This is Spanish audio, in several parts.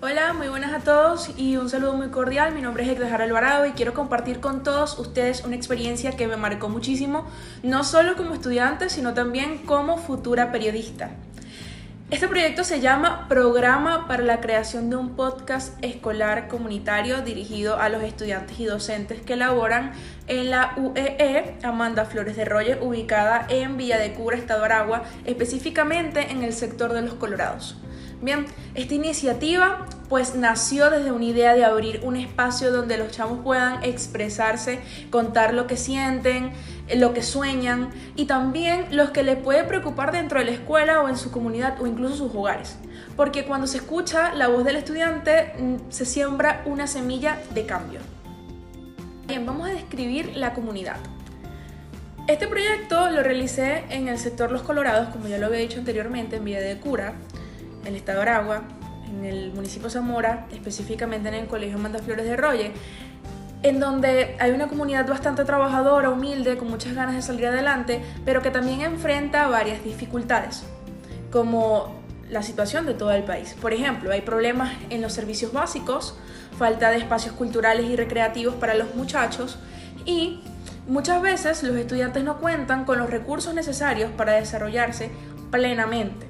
Hola, muy buenas a todos y un saludo muy cordial. Mi nombre es Edgar Alvarado y quiero compartir con todos ustedes una experiencia que me marcó muchísimo, no solo como estudiante, sino también como futura periodista. Este proyecto se llama Programa para la creación de un podcast escolar comunitario dirigido a los estudiantes y docentes que laboran en la UEE Amanda Flores de Rolle, ubicada en Villa de Cura, Estado Aragua, específicamente en el sector de Los Colorados. Bien, esta iniciativa pues nació desde una idea de abrir un espacio donde los chamos puedan expresarse, contar lo que sienten, lo que sueñan y también los que les puede preocupar dentro de la escuela o en su comunidad o incluso sus hogares. Porque cuando se escucha la voz del estudiante se siembra una semilla de cambio. Bien, vamos a describir la comunidad. Este proyecto lo realicé en el sector Los Colorados, como ya lo había dicho anteriormente, en Villa de Cura, en el estado de Aragua, en el municipio de Zamora, específicamente en el colegio Amanda Flores de Rolle, en donde hay una comunidad bastante trabajadora, humilde, con muchas ganas de salir adelante, pero que también enfrenta varias dificultades, como la situación de todo el país. Por ejemplo, hay problemas en los servicios básicos, falta de espacios culturales y recreativos para los muchachos y muchas veces los estudiantes no cuentan con los recursos necesarios para desarrollarse plenamente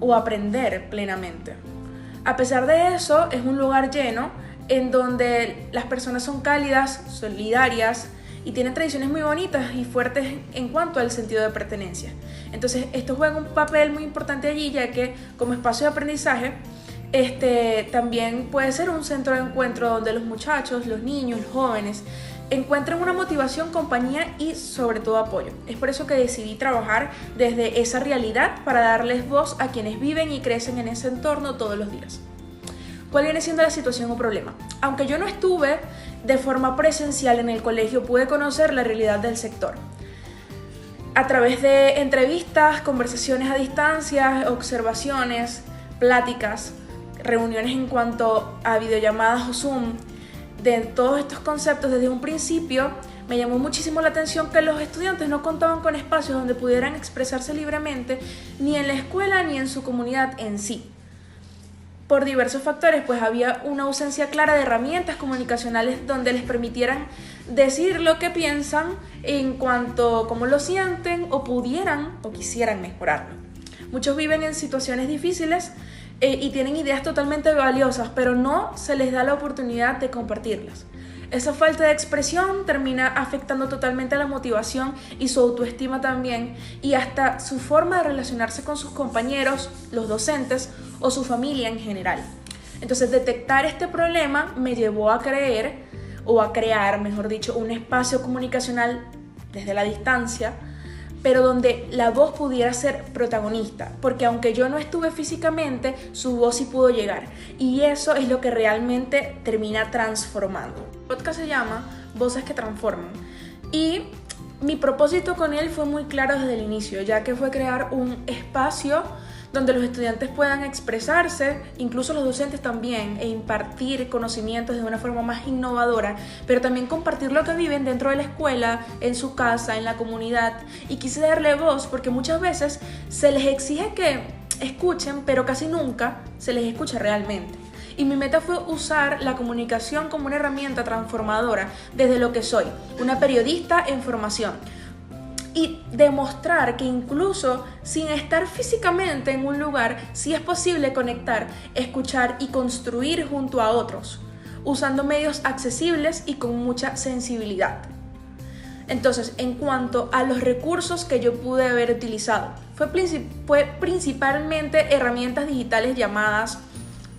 o aprender plenamente. A pesar de eso, es un lugar lleno en donde las personas son cálidas, solidarias y tienen tradiciones muy bonitas y fuertes en cuanto al sentido de pertenencia. Entonces, esto juega un papel muy importante allí, ya que como espacio de aprendizaje, también puede ser un centro de encuentro donde los muchachos, los niños, los jóvenes encuentren una motivación, compañía y sobre todo apoyo. Es por eso que decidí trabajar desde esa realidad para darles voz a quienes viven y crecen en ese entorno todos los días. ¿Cuál viene siendo la situación o problema? Aunque yo no estuve de forma presencial en el colegio, pude conocer la realidad del sector. A través de entrevistas, conversaciones a distancia, observaciones, pláticas, reuniones en cuanto a videollamadas o Zoom, de todos estos conceptos desde un principio, me llamó muchísimo la atención que los estudiantes no contaban con espacios donde pudieran expresarse libremente, ni en la escuela ni en su comunidad en sí. Por diversos factores, pues había una ausencia clara de herramientas comunicacionales donde les permitieran decir lo que piensan en cuanto a cómo lo sienten o pudieran o quisieran mejorarlo. Muchos viven en situaciones difíciles y tienen ideas totalmente valiosas, pero no se les da la oportunidad de compartirlas. Esa falta de expresión termina afectando totalmente la motivación y su autoestima también, y hasta su forma de relacionarse con sus compañeros, los docentes o su familia en general. Entonces, detectar este problema me llevó a crear, mejor dicho, un espacio comunicacional desde la distancia, pero donde la voz pudiera ser protagonista, porque aunque yo no estuve físicamente, su voz sí pudo llegar, y eso es lo que realmente termina transformando. El podcast se llama Voces que Transforman, y mi propósito con él fue muy claro desde el inicio, ya que fue crear un espacio donde los estudiantes puedan expresarse, incluso los docentes también, e impartir conocimientos de una forma más innovadora, pero también compartir lo que viven dentro de la escuela, en su casa, en la comunidad. Y quise darle voz porque muchas veces se les exige que escuchen, pero casi nunca se les escucha realmente. Y mi meta fue usar la comunicación como una herramienta transformadora desde lo que soy, una periodista en formación. Y demostrar que incluso sin estar físicamente en un lugar, sí es posible conectar, escuchar y construir junto a otros, usando medios accesibles y con mucha sensibilidad. Entonces, en cuanto a los recursos que yo pude haber utilizado, fue principalmente herramientas digitales llamadas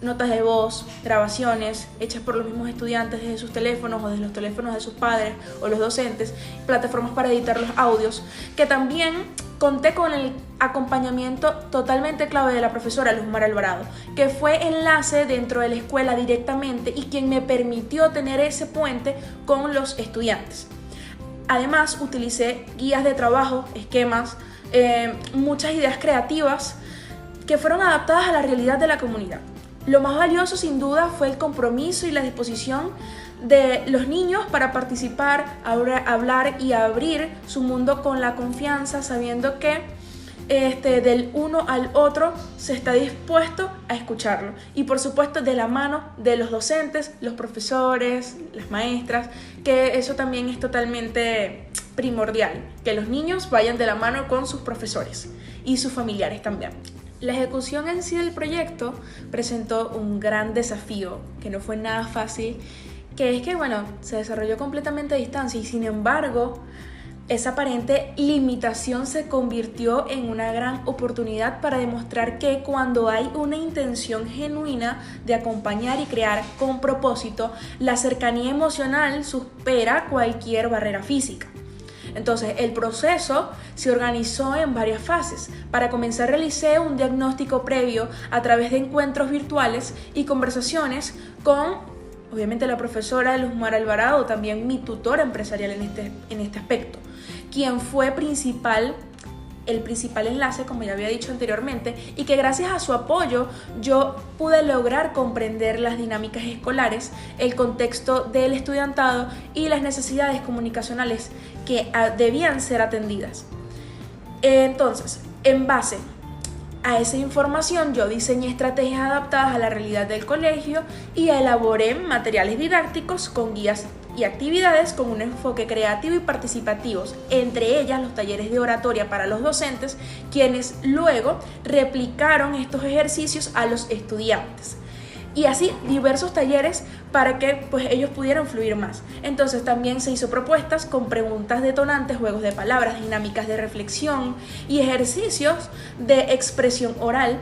notas de voz, grabaciones hechas por los mismos estudiantes desde sus teléfonos o desde los teléfonos de sus padres o los docentes, plataformas para editar los audios, que también conté con el acompañamiento totalmente clave de la profesora Luzmar Alvarado, que fue enlace dentro de la escuela directamente y quien me permitió tener ese puente con los estudiantes. Además, utilicé guías de trabajo, esquemas, muchas ideas creativas que fueron adaptadas a la realidad de la comunidad. Lo más valioso sin duda fue el compromiso y la disposición de los niños para participar, hablar y abrir su mundo con la confianza, sabiendo que del uno al otro se está dispuesto a escucharlo. Y por supuesto de la mano de los docentes, los profesores, las maestras, que eso también es totalmente primordial, que los niños vayan de la mano con sus profesores y sus familiares también. La ejecución en sí del proyecto presentó un gran desafío, que no fue nada fácil, que es que, se desarrolló completamente a distancia y sin embargo, esa aparente limitación se convirtió en una gran oportunidad para demostrar que cuando hay una intención genuina de acompañar y crear con propósito, la cercanía emocional supera cualquier barrera física. Entonces, el proceso se organizó en varias fases. Para comenzar, realicé un diagnóstico previo a través de encuentros virtuales y conversaciones con, obviamente, la profesora Luzmara Alvarado, también mi tutora empresarial en este aspecto, quien fue el principal enlace, como ya había dicho anteriormente, y que gracias a su apoyo yo pude lograr comprender las dinámicas escolares, el contexto del estudiantado y las necesidades comunicacionales que debían ser atendidas. Entonces, en base a esa información, yo diseñé estrategias adaptadas a la realidad del colegio y elaboré materiales didácticos con guías y actividades con un enfoque creativo y participativo, entre ellas los talleres de oratoria para los docentes, quienes luego replicaron estos ejercicios a los estudiantes. Y así diversos talleres para que ellos pudieran fluir más. Entonces también se hizo propuestas con preguntas detonantes, juegos de palabras, dinámicas de reflexión y ejercicios de expresión oral.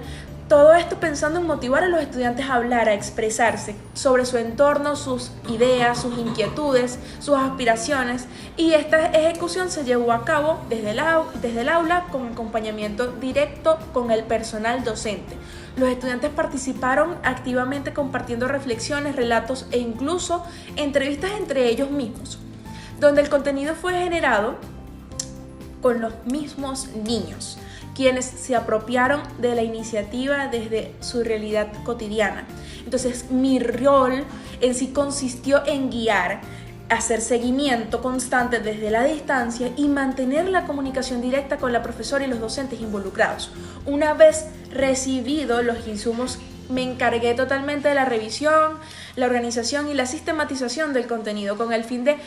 Todo esto pensando en motivar a los estudiantes a hablar, a expresarse sobre su entorno, sus ideas, sus inquietudes, sus aspiraciones. Y esta ejecución se llevó a cabo desde el aula con acompañamiento directo con el personal docente. Los estudiantes participaron activamente compartiendo reflexiones, relatos e incluso entrevistas entre ellos mismos, donde el contenido fue generado con los mismos niños, quienes se apropiaron de la iniciativa desde su realidad cotidiana. Entonces, mi rol en sí consistió en guiar, hacer seguimiento constante desde la distancia y mantener la comunicación directa con la profesora y los docentes involucrados. Una vez recibidos los insumos, me encargué totalmente de la revisión, la organización y la sistematización del contenido con el fin de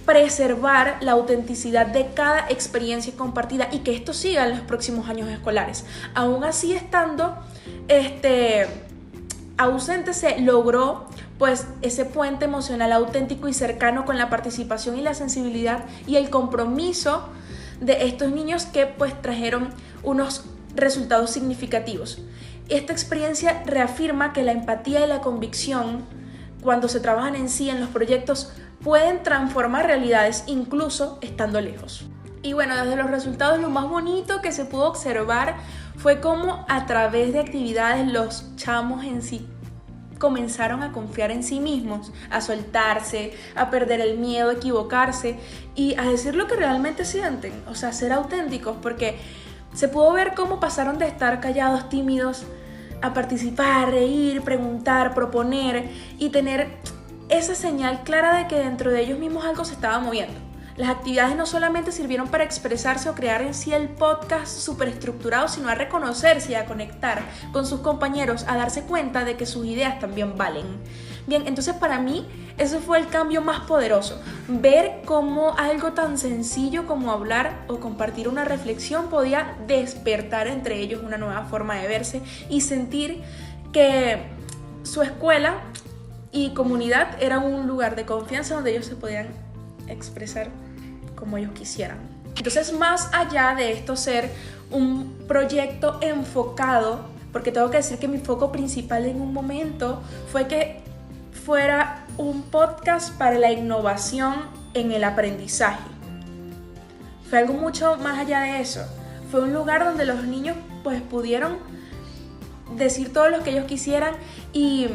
preservar la autenticidad de cada experiencia compartida y que esto siga en los próximos años escolares. Aún así, estando ausente, se logró ese puente emocional auténtico y cercano con la participación y la sensibilidad y el compromiso de estos niños que trajeron unos resultados significativos. Esta experiencia reafirma que la empatía y la convicción, cuando se trabajan en sí en los proyectos, pueden transformar realidades incluso estando lejos. Y desde los resultados, lo más bonito que se pudo observar fue cómo a través de actividades los chamos en sí comenzaron a confiar en sí mismos, a soltarse, a perder el miedo a equivocarse y a decir lo que realmente sienten, o sea, ser auténticos, porque se pudo ver cómo pasaron de estar callados, tímidos, a participar, reír, preguntar, proponer y tener esa señal clara de que dentro de ellos mismos algo se estaba moviendo. Las actividades no solamente sirvieron para expresarse o crear en sí el podcast súper estructurado, sino a reconocerse y a conectar con sus compañeros, a darse cuenta de que sus ideas también valen. Bien, entonces para mí ese fue el cambio más poderoso, ver cómo algo tan sencillo como hablar o compartir una reflexión podía despertar entre ellos una nueva forma de verse y sentir que su escuela y comunidad era un lugar de confianza donde ellos se podían expresar como ellos quisieran. Entonces, más allá de esto ser un proyecto enfocado, porque tengo que decir que mi foco principal en un momento fue que fuera un podcast para la innovación en el aprendizaje. Fue algo mucho más allá de eso. Fue un lugar donde los niños pudieron decir todo lo que ellos quisieran y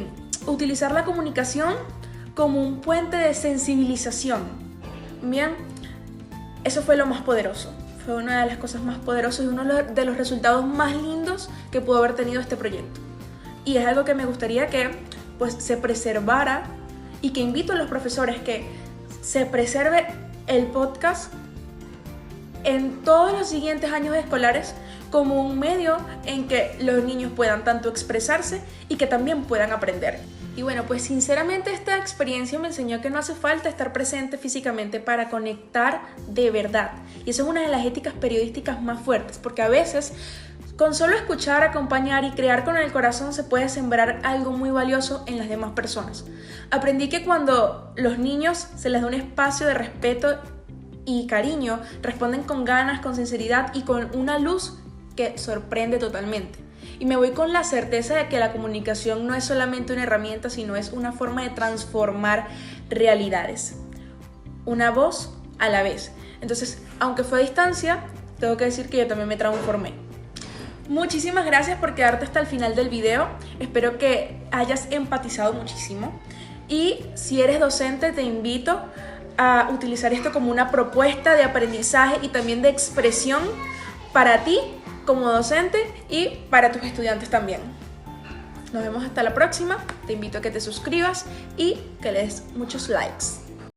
utilizar la comunicación como un puente de sensibilización. Bien, eso fue lo más poderoso. Fue una de las cosas más poderosas y uno de los resultados más lindos que pudo haber tenido este proyecto. Y es algo que me gustaría que se preservara y que invito a los profesores que se preserve el podcast en todos los siguientes años escolares como un medio en que los niños puedan tanto expresarse y que también puedan aprender. Y bueno, pues sinceramente esta experiencia me enseñó que no hace falta estar presente físicamente para conectar de verdad. Y eso es una de las éticas periodísticas más fuertes, porque a veces con solo escuchar, acompañar y crear con el corazón se puede sembrar algo muy valioso en las demás personas. Aprendí que cuando los niños se les da un espacio de respeto y cariño, responden con ganas, con sinceridad y con una luz que sorprende totalmente. Y me voy con la certeza de que la comunicación no es solamente una herramienta, sino es una forma de transformar realidades. Una voz a la vez. Entonces, aunque fue a distancia, tengo que decir que yo también me transformé. Muchísimas gracias por quedarte hasta el final del video. Espero que hayas empatizado muchísimo. Y si eres docente, te invito a utilizar esto como una propuesta de aprendizaje y también de expresión para ti como docente y para tus estudiantes también. Nos vemos hasta la próxima. Te invito a que te suscribas y que le des muchos likes.